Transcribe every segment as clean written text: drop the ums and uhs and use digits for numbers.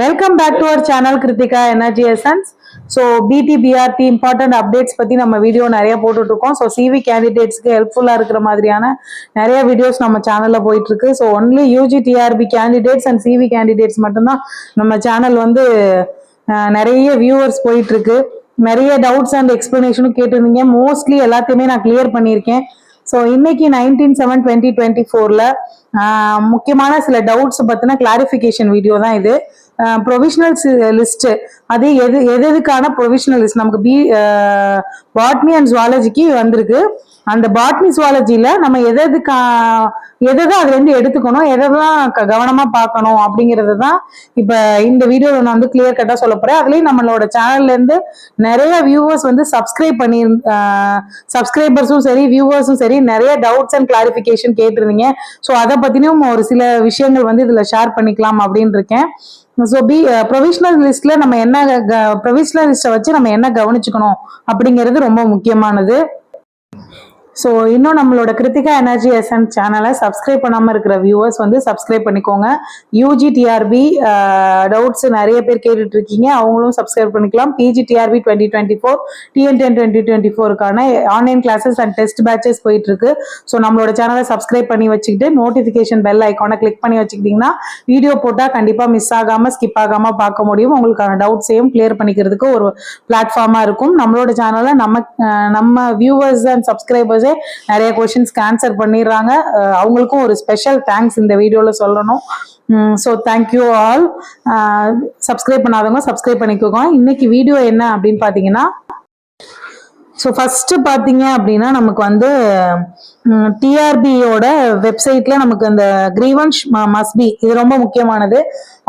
Welcome back to our channel Kiruthika Energy Essence. So பிடிபிஆர்டி important updates பற்றி நம்ம video நிறைய போட்டுட்ருக்கோம். ஸோ சிவி கேண்டிடேட்ஸ்க்கு ஹெல்ப்ஃபுல்லாக இருக்கிற மாதிரியான நிறைய வீடியோஸ் நம்ம சேனலில் போயிட்டுருக்கு. So only UG TRB candidates and CV candidates மட்டும்தான் நம்ம சேனல் வந்து நிறைய வியூவர்ஸ் போயிட்டுருக்கு. நிறைய டவுட்ஸ் அண்ட் எக்ஸ்பிளனேஷனும் கேட்டிருந்தீங்க. மோஸ்ட்லி எல்லாத்தையுமே நான் கிளியர் பண்ணியிருக்கேன். ஸோ இன்னைக்கு 19/7/2024 முக்கியமான சில டவுட்ஸ் பற்றின கிளாரிஃபிகேஷன் வீடியோ தான் இது. ப்ரொவிஷனல் லிஸ்ட் அது எதுக்கான ப்ரொவிஷனல் லிஸ்ட் நமக்கு பாட்னி அண்ட் ஜுவாலஜிக்கு வந்திருக்கு. அந்த பாட்னி ஜுவாலஜியில நம்ம எதைதான் அதுல இருந்து எடுத்துக்கணும், எதைதான் கவனமா பார்க்கணும் அப்படிங்கிறது தான் இப்ப இந்த வீடியோல நான் வந்து கிளியர் கட்டா சொல்ல போறேன். அதுலயும் நம்மளோட சேனல்ல இருந்து நிறைய வியூவர்ஸ் வந்து சப்ஸ்கிரைபர்ஸும் சரி வியூவர்ஸும் சரி நிறைய டவுட்ஸ் அண்ட் கிளாரிபிகேஷன் கேட்டிருந்தீங்க. ஸோ அதை பத்தினும் ஒரு சில விஷயங்கள் வந்து இதுல ஷேர் பண்ணிக்கலாம் அப்படின்னு இருக்கேன். ஸோ ப்ரொவிஷனல் லிஸ்ட்ல நம்ம ப்ரொவிஷனல் லிஸ்ட்டை வச்சு நம்ம என்ன கவனிச்சுக்கணும் அப்படிங்கிறது ரொம்ப முக்கியமானது. ஸோ இன்னும் நம்மளோட கிருத்திகா எனர்ஜி எசன்ஸ் சேனலை சப்ஸ்கிரைப் பண்ணாமல் இருக்கிற வியூவர்ஸ் வந்து சப்ஸ்கிரைப் பண்ணிக்கோங்க. யூஜி டிஆர்பி டவுட்ஸ் நிறைய பேர் கேட்டுட்டு இருக்கீங்க, அவங்களும் சப்ஸ்கிரைப் பண்ணிக்கலாம். பிஜி டிஆர்பி 2024 TN10 2024க்கான online classes and test batches போயிட்டு இருக்கு. ஸோ நம்மளோட சேனலை சப்ஸ்கிரைப் பண்ணி வச்சுக்கிட்டு நோட்டிஃபிகேஷன் பெல் ஐக்கானை கிளிக் பண்ணி வச்சுக்கிட்டீங்கன்னா வீடியோ போட்டால் கண்டிப்பாக மிஸ் ஆகாமல் ஸ்கிப் ஆகாமல் பார்க்க முடியும். உங்களுக்கான டவுட்ஸையும் கிளியர் பண்ணிக்கிறதுக்கு ஒரு பிளாட்ஃபார்மாக இருக்கும். நம்மளோட சேனலை நம்ம வியூவர்ஸ் அண்ட் சப்ஸ்கிரைபர்ஸ் நிறைய கொஸ்டின்ஸ்க்கு ஆன்சர் பண்ணிடுறாங்க. அவங்களுக்கும் ஒரு ஸ்பெஷல் தேங்க்ஸ் இந்த வீடியோல சொல்லணும். So thank you all. சப்ஸ்கிரைப் பண்ணாதவங்க சப்ஸ்கிரைப் பண்ணிக்கோங்க. இன்னைக்கு வீடியோ என்ன அப்படின்னு பார்த்தீங்கன்னா, ஸோ ஃபர்ஸ்ட் பார்த்தீங்க அப்படின்னா நமக்கு வந்து டிஆர்பியோட வெப்சைட்ல நமக்கு அந்த கிரீவன்ஸ் மஸ்ட் பி, இது ரொம்ப முக்கியமானது.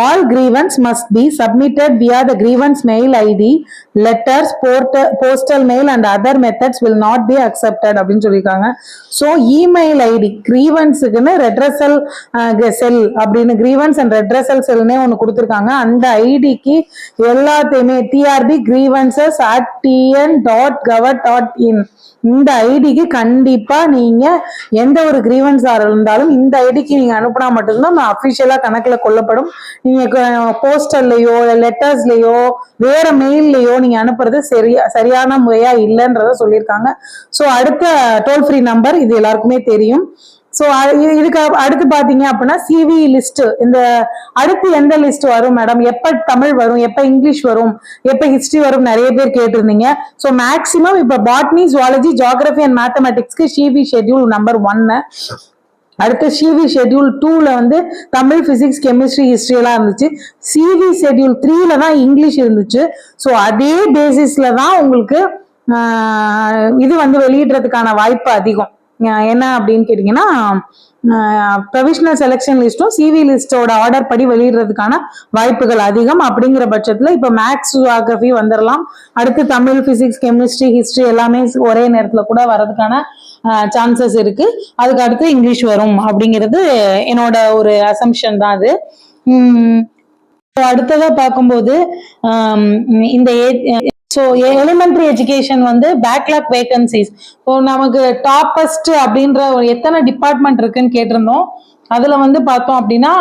All grievance must be submitted via the grievance mail ID, letters, postal mail and other methods will not be accepted அப்படின்னு சொல்லியிருக்காங்க. ஸோ இமெயில் ஐடி கிரீவன்ஸுக்குன்னு ரெட்ரஸல் செல் அப்படின்னு கிரீவன்ஸ் அண்ட் ரெட்ரஸல் செல்னே ஒன்று கொடுத்துருக்காங்க. அந்த ஐடிக்கு எல்லாத்தையுமே டிஆர்பி கிரீவன்சஸ் @tn.gov.in இந்த ஐடிக்கு கண்டிப்பா நீங்க எந்த ஒரு கிரீவன்ஸா இருந்தாலும் இந்த ஐடிக்கு நீங்க அனுப்புனா மட்டும்தான் அபிஷியலா கணக்குல கொள்ளப்படும். நீங்க போஸ்டர்லயோ லெட்டர்ஸ்லயோ வேற மெயில்லயோ நீங்க அனுப்புறது சரியான முறையா இல்லைன்றத சொல்லியிருக்காங்க. ஸோ அடுத்த டோல் ஃப்ரீ நம்பர் இது எல்லாருக்குமே தெரியும். ஸோ இதுக்கு அடுத்து பாத்தீங்க அப்படின்னா சிவி லிஸ்ட், இந்த அடுத்து எந்த லிஸ்ட் வரும் மேடம், எப்ப தமிழ் வரும், எப்ப இங்கிலீஷ் வரும், எப்ப ஹிஸ்டரி வரும் நிறைய பேர் கேட்டிருந்தீங்க. ஸோ மேக்சிமம் இப்ப பாட்னி ஜுவாலஜி ஜியோகிராஃபி அண்ட் மேத்தமெட்டிக்ஸ்க்கு சிவி ஷெட்யூல் நம்பர் 1, அடுத்து சிவி ஷெட்யூல் 2ல வந்து தமிழ், பிசிக்ஸ், கெமிஸ்ட்ரி, ஹிஸ்டரி எல்லாம் இருந்துச்சு. சிவி ஷெட்யூல் 3ல தான் இங்கிலீஷ் இருந்துச்சு. ஸோ அதே பேசிஸ்ல தான் உங்களுக்கு இது வந்து வெளியிடுறதுக்கான வாய்ப்பு அதிகம். என்ன அப்படின்னு கேட்டீங்கன்னா, ப்ரொவிஷனல் செலெக்ஷன் லிஸ்டும் சிவி லிஸ்டோட ஆர்டர் படி வெளியிடுறதுக்கான வாய்ப்புகள் அதிகம். அப்படிங்கிற பட்சத்துல இப்ப மேத்ஸ், ஜியோகிராஃபி வந்துடலாம். அடுத்து தமிழ், பிசிக்ஸ், கெமிஸ்ட்ரி, ஹிஸ்டரி எல்லாமே ஒரே நேரத்துல கூட வர்றதுக்கான சான்சஸ் இருக்கு. அதுக்கு அடுத்து இங்கிலீஷ் வரும் அப்படிங்கிறது என்னோட ஒரு அசம்ஷன் தான் அது. அடுத்ததா பார்க்கும்போது இந்த ஸோ எலிமெண்ட்ரி எஜுகேஷன் வந்து பேக்லாக் வேகன்சிஸ், இப்போ நமக்கு டாப்பஸ்ட் அப்படின்ற எத்தனை டிபார்ட்மெண்ட் இருக்குன்னு கேட்டிருந்தோம். அதுல வந்து பார்த்தோம் அப்படின்னா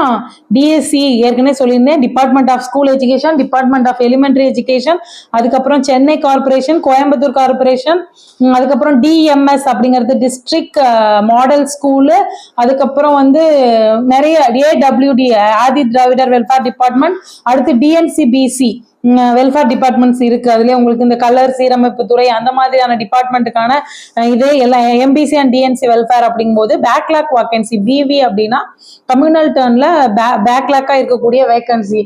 டிஎஸ்சி ஏற்கனவே சொல்லியிருந்தேன், department of school education, department of elementary education, அதுக்கப்புறம் சென்னை கார்பரேஷன், கோயம்புத்தூர் கார்பரேஷன், அதுக்கப்புறம் டிஎம்எஸ் அப்படிங்கிறது டிஸ்ட்ரிக்ட் மாடல் ஸ்கூலு, அதுக்கப்புறம் வந்து நிறைய AWD Adi Dravidar welfare department, அடுத்து டிஎன்சிபிசி வெல்ஃபேர் டிபார்ட்மெண்ட்ஸ் இருக்கு. அதுலயே உங்களுக்கு இந்த கலர் சீரமைப்பு துறை அந்த மாதிரியான டிபார்ட்மெண்ட்டுக்கான இது எல்லாம் எம்பிசி அண்ட் டிஎன்சி வெல்ஃபேர். அப்படிங்கும் போது பேக்லாக் வேகன்சி பிவி அப்படின்னா கம்யூனல் டர்ன்ல பேக்லாக்கா இருக்கக்கூடிய வேகன்சி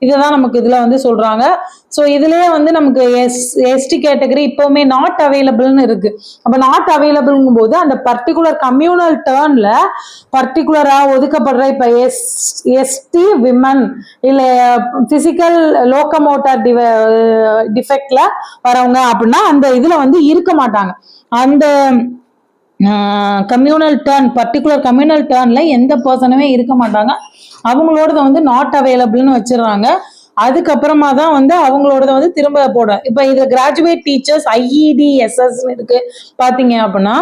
இதுதான் நமக்கு இதுல வந்து சொல்றாங்க. ஸோ இதுலயே வந்து நமக்கு எஸ்டி கேட்டகரி இப்பவுமே நாட் அவைலபிள்னு இருக்கு. அப்ப நாட் அவைலபிள்ங்கும் போது அந்த பர்டிகுலர் கம்யூனல் டர்ன்ல பர்டிகுலரா ஒதுக்கப்படுற இப்ப எஸ்டி விமன் இல்ல பிசிக்கல் லோக்கமோட்டார் டிஃபெக்ட்ல வரவங்க அப்படின்னா அந்த இதுல வந்து இருக்க மாட்டாங்க. அந்த கம்யூனல் டர்ன் பர்டிகுலர் கம்யூனல் டர்ன்ல எந்த பர்சனுமே இருக்க மாட்டாங்க. அவங்களோட வந்து நாட் அவைலபிள்னு வச்சிடறாங்க. அதுக்கப்புறமா தான் வந்து அவங்களோட வந்து திரும்ப போடும். இப்போ இதுல கிராஜுவேட் டீச்சர்ஸ் IEDSS இருக்கு பாத்தீங்க அப்படின்னா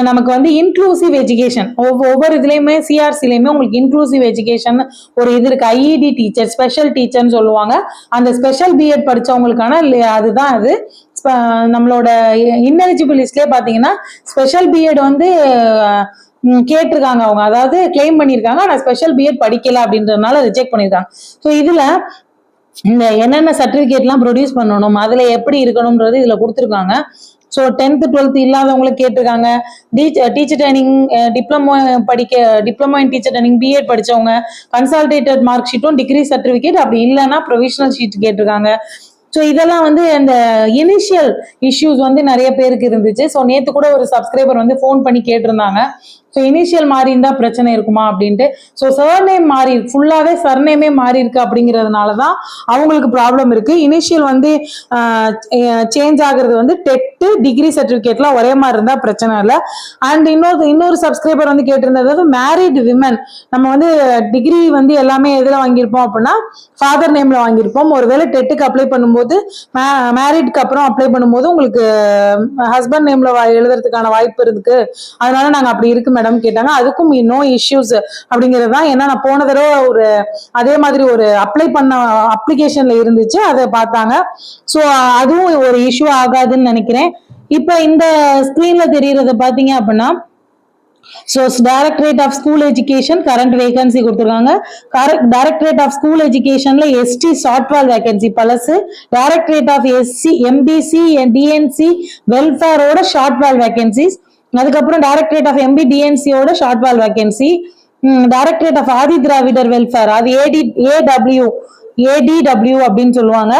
நமக்கு வந்து இன்க்ளூசிவ் எஜுகேஷன் ஒவ்வொரு இதுலயுமே CRCலயுமே உங்களுக்கு இன்க்ளூசிவ் எஜுகேஷன் ஒரு இது இருக்கு. IED டீச்சர் ஸ்பெஷல் டீச்சர்னு சொல்லுவாங்க. அந்த ஸ்பெஷல் பிஎட் படிச்சவங்களுக்கான அதுதான் அது. நம்மளோட இன்எலிஜிபிள் லிஸ்ட்லயே பாத்தீங்கன்னா ஸ்பெஷல் பிஎட் வந்து கேட்டிருக்காங்க அவங்க, அதாவது கிளைம் பண்ணியிருக்காங்க, ஆனா ஸ்பெஷல் பிஎட் படிக்கல அப்படின்றதுனால ரிஜெக்ட் பண்ணியிருக்காங்க. ஸோ இதுல இந்த என்னென்ன சர்டிபிகேட்லாம் ப்ரொடியூஸ் பண்ணணும், அதுல எப்படி இருக்கணும்ன்றது இதுல கொடுத்துருக்காங்க. ஸோ 10th 12th இல்லாதவங்களுக்கு கேட்டிருக்காங்க. Teacher training diploma in teacher training BEd படிச்சவங்க கன்சால்டேட்டட் மார்க் ஷீட்டும் டிகிரி சர்டிபிகேட், அப்படி இல்லைன்னா ப்ரொவிஷனல் ஷீட் கேட்டிருக்காங்க. ஸோ இதெல்லாம் வந்து அந்த இனிஷியல் இஷ்யூஸ் வந்து நிறைய பேருக்கு இருந்துச்சு. ஸோ நேற்று கூட ஒரு சப்ஸ்கிரைபர் வந்து ஃபோன் பண்ணி கேட்டிருந்தாங்க, ஸோ இனிஷியல் மாறி இருந்தா பிரச்சனை இருக்குமா அப்படின்ட்டு. ஸோ சர்நேம் மாறி ஃபுல்லாவே சர்நேமே மாறி இருக்கு அப்படிங்கிறதுனால தான் அவங்களுக்கு ப்ராப்ளம் இருக்கு. இனிஷியல் வந்து சேஞ்ச் ஆகுறது வந்து டெட்டு டிகிரி சர்டிஃபிகேட்லாம் ஒரே மாதிரி இருந்தா பிரச்சனை இல்லை. அண்ட் இன்னொரு சப்ஸ்கிரைபர் வந்து கேட்டிருந்தது மேரிட் விமன், நம்ம வந்து டிகிரி வந்து எல்லாமே எதுல வாங்கியிருப்போம் அப்படின்னா ஃபாதர் நேம்ல வாங்கியிருப்போம். ஒருவேளை டெட்டுக்கு அப்ளை பண்ணும்போது மேரிட்க்கு அப்புறம் அப்ளை பண்ணும்போது உங்களுக்கு ஹஸ்பண்ட் நேம்ல எழுதுறதுக்கான வாய்ப்பு இருக்கு, அதனால நாங்க அப்படி இருக்கு மேடம் கேட்டாங்க. அதுக்கும் நோ இஷ்யூஸ் அப்படிங்கிறது தான். ஏன்னா நான் போன தடவை ஒரு அதே மாதிரி ஒரு அப்ளை பண்ண அப்ளிகேஷன்ல இருந்துச்சு, அதை பார்த்தாங்க. ஸோ அதுவும் ஒரு இஷ்யூ ஆகாதுன்னு நினைக்கிறேன். இப்ப இந்த ஸ்கிரீன்ல தெரியறத பாத்தீங்க அப்படின்னா so directorate of school education current vacancy கொடுத்துருக்காங்க. டைரக்டரேட் ஆஃப் ஸ்கூல் எஜுகேஷன்ல ST ஷார்ட்ஃபால் வேகன்சி பழசு. Directorate of SC MBC DNC வெல்ஃபேரோட ஷார்ட்ஃபால் வேகன்சிஸ். அதுக்கப்புறம் டைரக்டரேட் ஆஃப் MBDNCயோட shortfall vacancy. Directorate of Adi Dravidar welfare, அது ADW அப்படின்னு சொல்லுவாங்க.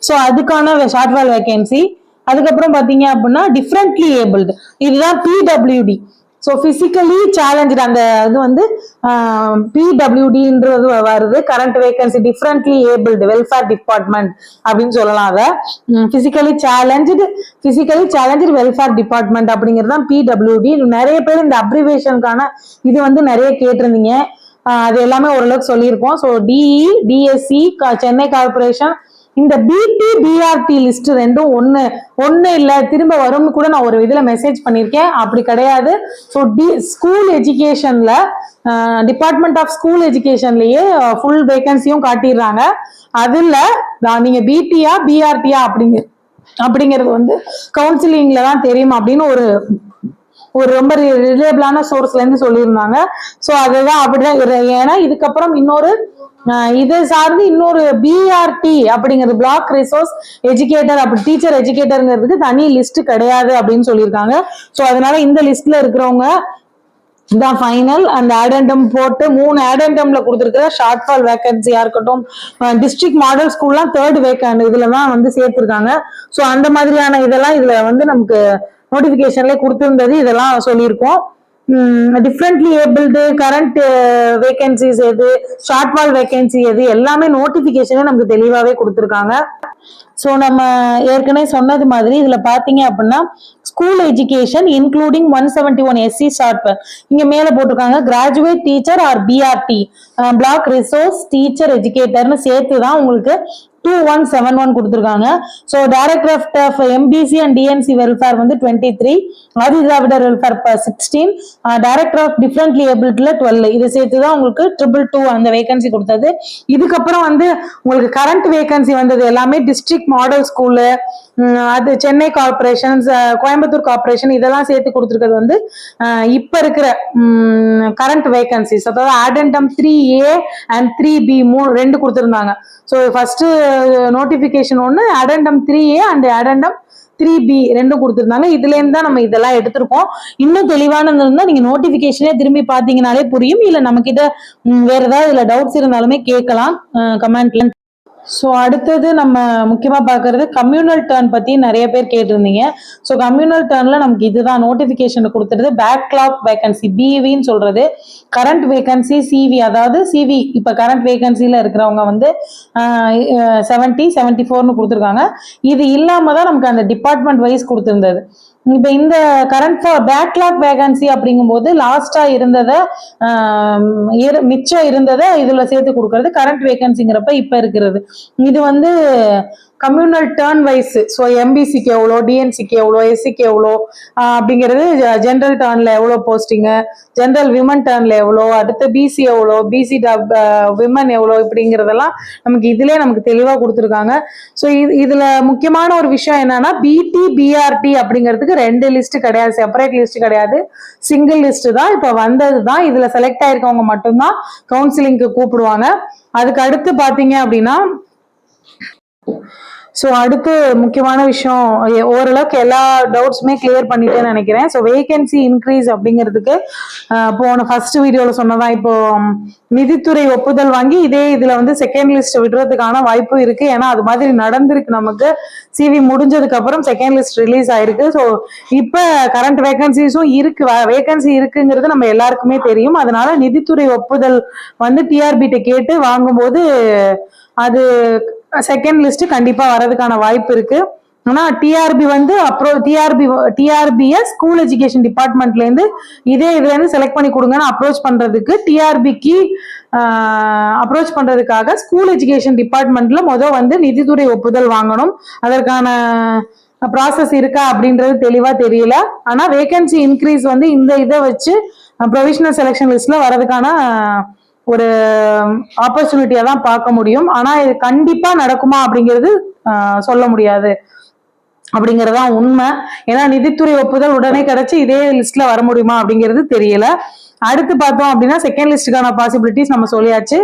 ஸோ அதுக்கான ஷார்ட்ஃபால் வேகன்சி. அதுக்கப்புறம் பாத்தீங்க அப்படின்னா டிஃப்ரெண்ட்லி ஏபிள்டு, இதுதான் PWD. ஸோ பிசிக்கலி சேலஞ்சு அந்த இது வந்து PWDன்றது வருது. Current vacancy differently abled welfare department அப்படின்னு சொல்லலாம். அதை பிசிக்கலி சேலஞ்சு வெல்ஃபேர் டிபார்ட்மெண்ட் அப்படிங்கிறது தான் PWD. நிறைய பேர் இந்த அப்ரிவேஷனுக்கான இது வந்து நிறைய கேட்டிருந்தீங்க, அது எல்லாமே ஓரளவுக்கு சொல்லியிருக்கோம். So DE DSC Chennai corporation, இந்த BP BRT லிஸ்ட் ரெண்டும் ஒண்ணு இல்ல, திரும்ப வரும்னு கூட நான் ஒரு இதுல மெசேஜ் பண்ணிருக்கேன். அப்படி கிடையாது. ஸோ ஸ்கூல் எஜுகேஷன்ல டிபார்ட்மெண்ட் ஆஃப் ஸ்கூல் எஜுகேஷன்லயே ஃபுல் வேகன்சியும் காட்டிடுறாங்க. அதுல நீங்க BTயா BRTயா அப்படிங்கிறது வந்து கவுன்சிலிங்ல தான் தெரியும் அப்படின்னு ஒரு ரொம்ப ரிலேபிளான சோர்ஸ்ல இருந்து சொல்லியிருந்தாங்க. ஸோ அதுதான் அப்படிதான். ஏன்னா இதுக்கப்புறம் இதை சார்ந்து இன்னொரு BRT அப்படிங்கிறது பிளாக் ரிசோர்ஸ் எஜுகேட்டர், அப்படி டீச்சர் எஜுகேட்டருங்கிறதுக்கு தனி லிஸ்ட் கிடையாது அப்படின்னு சொல்லியிருக்காங்க. ஸோ அதனால இந்த லிஸ்ட்ல இருக்கிறவங்க தான் ஃபைனல். அந்த ஆடெண்டம் போட்டு 3 ஆடெண்டம்ல கொடுத்துருக்கிற ஷார்ட்ஃபால் வேகன்சியா இருக்கட்டும், டிஸ்ட்ரிக்ட் மாடல் ஸ்கூல்லாம் 3rd வேகன்ட் இதுல தான் வந்து சேர்த்திருக்காங்க. ஸோ அந்த மாதிரியான இதெல்லாம் இதுல வந்து நமக்கு நோட்டிபிகேஷன்ல கொடுத்திருந்தது, இதெல்லாம் சொல்லியிருக்கோம். டிஃப்ரெண்ட்லி ஏபிள்டு கரண்ட் வேகன்சிஸ் எது, ஷார்ட்ஃபால் வேகன்சி எது, எல்லாமே நோட்டிபிகேஷனே நமக்கு தெளிவாவே கொடுத்துருக்காங்க. ஸோ நம்ம ஏற்கனவே சொன்னது மாதிரி இதுல பாத்தீங்க அப்படின்னா school education including 171 SC shortfall இங்க மேல போட்டிருக்காங்க. Graduate teacher or BRT block resource teacher எஜுகேட்டர்னு சேர்த்துதான் உங்களுக்கு 2171 கொடுத்துருக்காங்க. So director of MBC and DNC welfare வந்து 23, Adi Dravidar welfare 16, director of differently ஏபிள்ட்ல 12. இதை சேர்த்துதான் உங்களுக்கு 222 அந்த வேகன்சி கொடுத்தது. இதுக்கப்புறம் வந்து உங்களுக்கு கரண்ட் வேகன்சி வந்தது எல்லாமே டிஸ்ட்ரிக்ட் மாடல் ஸ்கூலு, அது சென்னை கார்பரேஷன், கோயம்புத்தூர் கார்பரேஷன், இதெல்லாம் சேர்த்து கொடுத்துருக்கிறது வந்து இப்ப இருக்கிற கரண்ட் வேகன்சிஸ். அதாவது ஆடெண்டம் 3A அண்ட் 3B 2 கொடுத்துருந்தாங்க. ஸோ ஃபர்ஸ்ட் நோட்டிபிகேஷன் ஒன்று, அடெண்டம் 3A அண்ட் அடெண்டம் 3B 2 கொடுத்துருந்தாங்க. இதுல இருந்து தான் நம்ம இதெல்லாம் எடுத்திருக்கோம். இன்னும் தெளிவானது இருந்தா நீங்க நோட்டிபிகேஷனே திரும்பி பாத்தீங்கன்னாலே புரியும். இல்ல நம்ம கிட்ட வேற ஏதாவது இதுல டவுட்ஸ் இருந்தாலுமே கேட்கலாம் கமெண்ட்ல. ஸோ அடுத்தது நம்ம முக்கியமா பாக்குறது கம்யூனல் டர்ன் பத்தி நிறைய பேர் கேட்டிருந்தீங்க. ஸோ கம்யூனல் டர்ன்ல நமக்கு இதுதான் நோட்டிபிகேஷன் கொடுத்துருது. பேக்லாக் வேகன்சி BVன்னு சொல்றது, கரண்ட் வேகன்சி CV, அதாவது CV இப்ப கரண்ட் வேகன்சில இருக்கிறவங்க வந்து 70 74ன்னு கொடுத்துருக்காங்க. இது இல்லாம தான் நமக்கு அந்த டிபார்ட்மெண்ட் வைஸ் கொடுத்திருந்தது. இப்ப இந்த கரண்ட் பேக்லாக் வேகன்சி அப்படிங்கும்போது லாஸ்டா இருந்ததை மிச்சம் இருந்ததை இதுல சேர்த்து கொடுக்கறது கரண்ட் வேகன்சிங்கிறப்ப இப்ப இருக்கிறது. இது வந்து கம்யூனல் டேர்ன் வைஸ், ஸோ எம்பிசிக்கு எவ்வளோ, டிஎன்சிக்கு எவ்வளோ, எஸ்சிக்கு எவ்வளோ அப்படிங்கிறது, ஜென்ரல் டேர்ன்ல எவ்வளோ போஸ்டிங்கு, ஜென்ரல் விமன் டேர்ன்ல எவ்வளோ, அடுத்து பிசி எவ்வளோ, பிசி விமன் எவ்வளோ, இப்படிங்கிறதெல்லாம் நமக்கு இதுலயே நமக்கு தெளிவா கொடுத்துருக்காங்க. ஸோ இதுல முக்கியமான ஒரு விஷயம் என்னன்னா, பிடி பிஆர்டி அப்படிங்கிறதுக்கு 2 லிஸ்ட் கிடையாது, செப்பரேட் லிஸ்ட் கிடையாது, சிங்கிள் லிஸ்ட் தான். இப்ப வந்தது தான். இதுல செலக்ட் ஆயிருக்கவங்க மட்டும்தான் கவுன்சிலிங்க்கு கூப்பிடுவாங்க. அதுக்கு அடுத்து பாத்தீங்க அப்படின்னா, ஸோ அடுத்து முக்கியமான விஷயம், ஓரளவுக்கு எல்லா டவுட்ஸுமே கிளியர் பண்ணிட்டேன்னு நினைக்கிறேன். ஸோ வேகன்சி இன்க்ரீஸ் அப்படிங்கிறதுக்கு போன ஃபர்ஸ்ட் வீடியோவில் சொன்னதான், இப்போ நிதித்துறை ஒப்புதல் வாங்கி இதே இதில் வந்து செகண்ட் லிஸ்ட் விடுறதுக்கான வாய்ப்பு இருக்கு. ஏன்னா அது மாதிரி நடந்திருக்கு. நமக்கு சிவி முடிஞ்சதுக்கு அப்புறம் செகண்ட் லிஸ்ட் ரிலீஸ் ஆயிருக்கு. ஸோ இப்போ கரண்ட் வேகன்சிஸும் இருக்கு, வேகன்சி இருக்குங்கிறது நம்ம எல்லாருக்குமே தெரியும். அதனால நிதித்துறை ஒப்புதல் வந்து டிஆர்பிட்ட கேட்டு வாங்கும்போது அது செகண்ட் லிஸ்ட் கண்டிப்பா வரதுக்கான வாய்ப்பு இருக்கு. ஆனா டிஆர்பி வந்து டிஆர்பிய ஸ்கூல் எஜுகேஷன் டிபார்ட்மெண்ட்ல இருந்து இதே இதுல இருந்து செலக்ட் பண்ணி கொடுங்கன்னு அப்ரோச் பண்றதுக்கு, டிஆர்பிக்கு அப்ரோச் பண்றதுக்காக ஸ்கூல் எஜுகேஷன் டிபார்ட்மெண்ட்ல வந்து நிதித்துறை ஒப்புதல் வாங்கணும். அதற்கான ப்ராசஸ் இருக்கா அப்படின்றது தெளிவா தெரியல. ஆனா வேகன்சி இன்க்ரீஸ் வந்து இந்த இதை வச்சு ப்ரொவிஷனல் செலெக்ஷன் லிஸ்ட்ல வரதுக்கான ஒரு ஆப்பர்ச்சுனிட்டியா தான் பார்க்க முடியும். ஆனா இது கண்டிப்பா நடக்குமா அப்படிங்கிறது சொல்ல முடியாது அப்படிங்கறதுதான் உண்மை. ஏன்னா நிதித்துறை ஒப்புதல் உடனே கிடைச்சு இதே லிஸ்ட்ல வர முடியுமா அப்படிங்கிறது தெரியல. அடுத்து பார்த்தோம் அப்படின்னா செகண்ட் லிஸ்டுக்கான பாசிபிலிட்டிஸ் நம்ம சொல்லியாச்சு.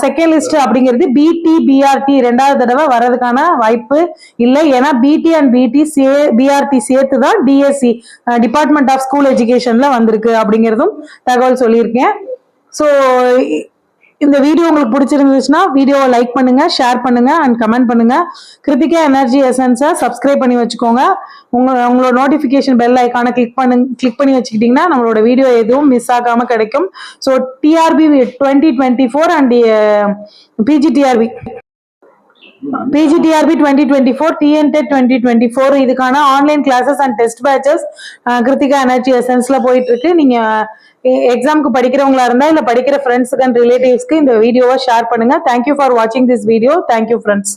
செகண்ட் லிஸ்ட் அப்படிங்கிறது பிடி பிஆர்டி 2வது தடவை வர்றதுக்கான வாய்ப்பு இல்லை. ஏன்னா பிடி அண்ட் பிஆர்டி சேர்த்து தான் டிஎஸ்சி டிபார்ட்மெண்ட் ஆஃப் ஸ்கூல் எஜுகேஷன்ல வந்திருக்கு அப்படிங்கிறதும் தகவல் சொல்லியிருக்கேன். ஸோ இந்த வீடியோ உங்களுக்கு பிடிச்சிருந்துச்சுன்னா வீடியோவை லைக் பண்ணுங்க, ஷேர் பண்ணுங்க அண்ட் கமெண்ட் பண்ணுங்க. கிருத்திகா எனர்ஜி எசன்ஸை சப்ஸ்கிரைப் பண்ணி வச்சுக்கோங்க. உங்களோட நோட்டிஃபிகேஷன் பெல் ஐக்கானை கிளிக் பண்ணி வச்சுக்கிட்டீங்கன்னா நம்மளோட வீடியோ எதுவும் மிஸ் ஆகாம கிடைக்கும். So TRB 2024 and PG TRB 2024, TNTET 2024 இதுக்கான online classes and test batches Kiruthika Energy எசன்ஸ்ல போயிட்டு இருக்கு. நீங்க எக்ஸாமுக்கு படிக்கிறவங்களா இருந்தா இல்ல படிக்கிற ஃப்ரெண்ட்ஸுக்கு அண்ட் ரிலேட்டிவ்ஸ்க்கு இந்த வீடியோவை ஷேர் பண்ணுங்க. தேங்க்யூ ஃபார் வாட்சிங் திஸ் வீடியோ. Thank you friends.